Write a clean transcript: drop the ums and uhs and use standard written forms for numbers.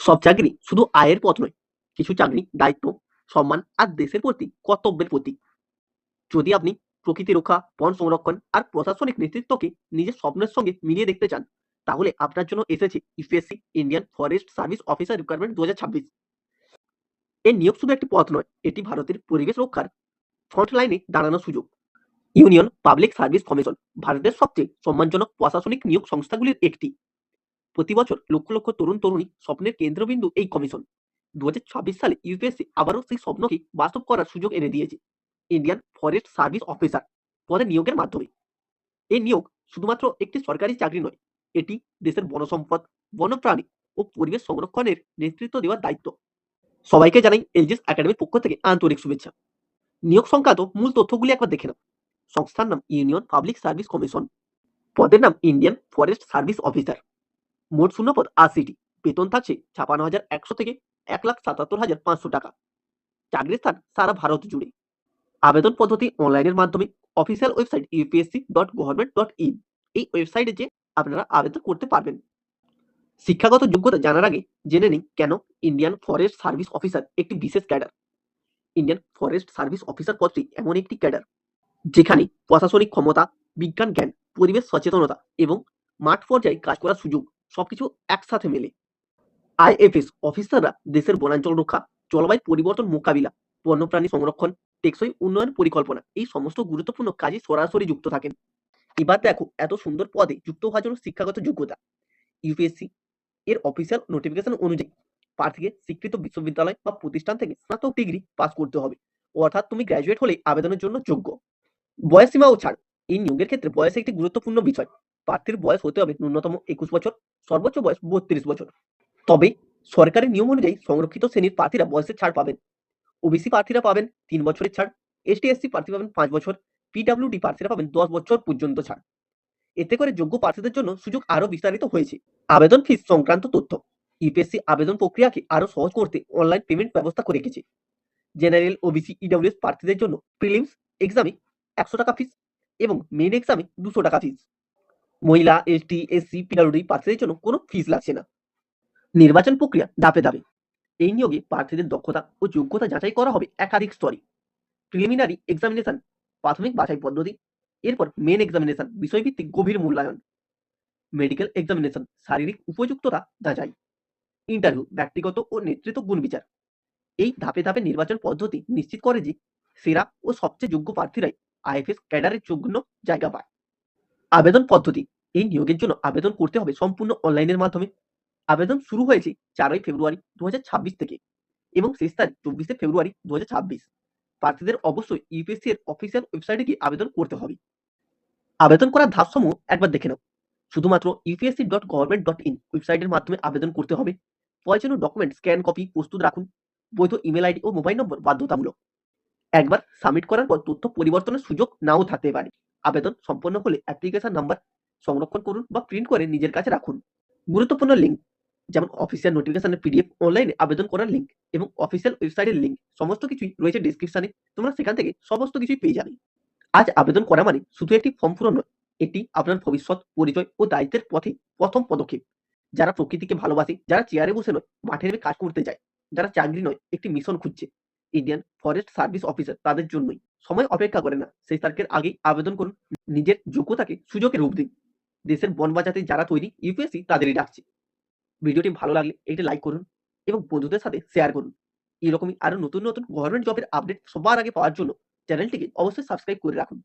সব চাকরি শুধু আয়ের পথ নয়, কিছু চাকরি দায়িত্ব, সম্মান আর দেশের প্রতি কর্তব্যের প্রতীক। যদি আপনি প্রকৃতি রক্ষা, বন সংরক্ষণ আর প্রশাসনিক নেতৃত্বকে নিজের স্বপ্নের সঙ্গে মিলিয়ে দেখতে চান, তাহলে আপনার জন্য এসেছে UPSC Indian forest service officer recruitment 2026। এই নিয়োগ শুধু একটি পদ নয়, এটি ভারতের পরিবেশ রক্ষার ফ্রন্ট লাইনে দাঁড়ানোর সুযোগ। ইউনিয়ন পাবলিক সার্ভিস কমিশন ভারতের সবচেয়ে সম্মানজনক প্রশাসনিক নিয়োগ সংস্থাগুলির একটি। প্রতি বছর লক্ষ লক্ষ তরুণ তরুণী স্বপ্নের কেন্দ্রবিন্দু এই কমিশন। 2026 সালে ইউপিএসসি আবারও সেই স্বপ্নকে বাস্তব করার সুযোগ এনে দিয়েছে ইন্ডিয়ান ফরেস্ট সার্ভিস অফিসার পদে নিয়োগের মাধ্যমে। এই নিয়োগ শুধুমাত্র একটি সরকারি চাকরি নয়, এটি দেশের বনসম্পদ, বন্যপ্রাণী ও পরিবেশ সংরক্ষণের নেতৃত্ব দেওয়ার দায়িত্ব। সবাইকে জানাই এলজিএস একাডেমির পক্ষ থেকে আন্তরিক শুভেচ্ছা। নিয়োগ সংক্রান্ত মূল তথ্যগুলি একবার দেখে নাও। সংস্থার নাম ইউনিয়ন পাবলিক সার্ভিস কমিশন। পদের নাম ইন্ডিয়ান ফরেস্ট সার্ভিস অফিসার। মোট শূন্যপদ 80টি। বেতন থাকছে 56,100 থেকে 1,77,500 টাকা। চাকরির স্থান সারা ভারত জুড়ে। আবেদন পদ্ধতি অনলাইনের মাধ্যমে। Official website upsc.government.in। এই ওয়েবসাইটে যে আপনারা আবেদন করতে পারবেন। শিক্ষাগত যোগ্যতা জানার আগে জেনে নিন কেন ইন্ডিয়ান ফরেস্ট সার্ভিস অফিসার একটি বিশেষ cadre. Indian forest service officer পদটি এমন একটি ক্যাডার যেখানে প্রশাসনিক ক্ষমতা, বিজ্ঞান জ্ঞান, পরিবেশ সচেতনতা এবং মাঠ পর্যায়ে কাজ করার সুযোগ সবকিছু একসাথে মেলে। আইএফএস অফিসাররা দেশের বনাঞ্চল রক্ষা, জলবায়ু পরিবর্তন মোকাবিলা, বন্যপ্রাণী সংরক্ষণ, টেকসই উন্নয়ন পরিকল্পনা এই সমস্ত গুরুত্বপূর্ণ কাজে সরাসরি যুক্ত থাকেন। এবার দেখো এত সুন্দর পদে যুক্ত হওয়ার জন্য শিক্ষাগত যোগ্যতা। ইউপিএসসি এর অফিসিয়াল নোটিফিকেশন অনুযায়ী প্রার্থীকে স্বীকৃত বিশ্ববিদ্যালয় বা প্রতিষ্ঠান থেকে স্নাতক ডিগ্রি পাস করতে হবে, অর্থাৎ তুমি গ্র্যাজুয়েট হলেই আবেদনের জন্য যোগ্য। বয়স সীমাও ছাড়। এই নিয়োগের ক্ষেত্রে বয়স একটি গুরুত্বপূর্ণ বিষয়। প্রার্থীর বয়স হতে হবে ন্যূনতম 21 বছর, সর্বোচ্চ বয়স 32 বছর। তবে সরকারি নিয়ম অনুযায়ী সংরক্ষিত শ্রেণীর প্রার্থীরা বয়সের ছাড় পাবেন। ওবিসি প্রার্থীরা পাবেন 3 বছরের ছাড়, এসটি এসসি প্রার্থী পাবেন 5 বছর, পিডব্লিউডি প্রার্থীরা পাবেন 10 বছর পর্যন্ত ছাড়। এতে করে যোগ্য প্রার্থীদের জন্য সুযোগ আরো বিস্তারিত হয়েছে। আবেদন ফিস সংক্রান্ত তথ্য। ইউপিএসসি আবেদন প্রক্রিয়াকে আরো সহজ করতে অনলাইন পেমেন্ট ব্যবস্থা করে রেখেছে। জেনারেল, ওবিসি, ইডব্লিউএস প্রার্থীদের জন্য প্রিলিমস এক্সামে 100 টাকা ফিস এবং মেইন এক্সামে 200 টাকা ফিস। মহিলা, এসটি, এসসি, পিডব্লিউডি প্রার্থীদের জন্য কোনো ফিস লাগছে না। নির্বাচন প্রক্রিয়া ধাপে ধাপে। এই নিয়োগে প্রার্থীদের দক্ষতা ও যোগ্যতা যাচাই করা হবে একাধিক স্তরে। প্রিলিমিনারি এক্সামিনেশন প্রাথমিক বাছাই পদ্ধতি, এরপর মেন এক্সামিনেশন বিষয়ভিত্তিক গভীর মূল্যায়ন, মেডিকেল এক্সামিনেশন শারীরিক উপযুক্ততা যাচাই, ইন্টারভিউ ব্যক্তিগত ও নেতৃত্ব গুণ বিচার। এই ধাপে ধাপে নির্বাচন পদ্ধতি নিশ্চিত করে যে সেরা ও সবচেয়ে যোগ্য প্রার্থীরাই আইএফএস ক্যাডারের যোগ্য জায়গা পায়। আবেদন পদ্ধতি। এই নিয়োগের জন্য আবেদন করতে হবে সম্পূর্ণ অনলাইনের মাধ্যমে। আবেদন শুরু হয়েছে 4 ফেব্রুয়ারি 2026 থেকে এবং শেষ তারিখ 24 ফেব্রুয়ারি 2026। প্রার্থীদের অবশ্যই ইউপিএসসি এর অফিসিয়াল ওয়েবসাইটে গিয়ে আবেদন করতে হবে। আবেদন করার ধাপসমূহ একবার দেখে নাও। শুধুমাত্র upsc.government.in ওয়েবসাইটের মাধ্যমে আবেদন করতে হবে। প্রয়োজনীয় ডকুমেন্ট স্ক্যান কপি প্রস্তুত রাখুন। বৈধ ইমেল আইডি ও মোবাইল নম্বর বাধ্যতামূলক। একবার সাবমিট করার পর তথ্য পরিবর্তনের সুযোগ নাও থাকতে পারে। আবেদন সম্পন্ন হলে অ্যাপ্লিকেশন নাম্বার সংরক্ষণ করুন বা প্রিন্ট করে নিজের কাছে রাখুন। গুরুত্বপূর্ণ লিঙ্ক যেমন অফিসিয়াল নোটিফিকেশনের পিডিএফ, অনলাইনে আবেদন করার লিঙ্ক এবং অফিসিয়াল ওয়েবসাইটের লিঙ্ক সমস্ত কিছুই রয়েছে ডেসক্রিপশনে। তোমরা সেখান থেকে সমস্ত কিছুই পেয়ে যাবে। আজ আবেদন করা মানে শুধু একটি ফর্ম পূরণ নয়, এটি আপনার ভবিষ্যৎ, পরিচয় ও দায়িত্বের পথে প্রথম পদক্ষেপ। যারা প্রকৃতিকে ভালোবাসে, যারা চেয়ারে বসে নয় মাঠে নেমে কাজ করতে চায়, যারা চাকরি নয় একটি মিশন খুঁজছে, ইন্ডিয়ান ফরেস্ট সার্ভিস অফিসার তাদের জন্যই। সময় অপেক্ষা করে না, সেই তারিখের আগেই আবেদন করুন। নিজের যোগ্যতাকে সুযোগের রূপ দিন। দেশের বন বাঁচাতে যারা তৈরি, ইউপিএসসি তাদেরই ডাকছে। ভিডিওটি ভালো লাগলে একটি লাইক করুন এবং বন্ধুদের সাথে শেয়ার করুন। এরকমই আরো নতুন নতুন গভর্নমেন্ট জবের আপডেট সবার আগে পাওয়ার জন্য চ্যানেলটিকে অবশ্যই সাবস্ক্রাইব করে রাখুন।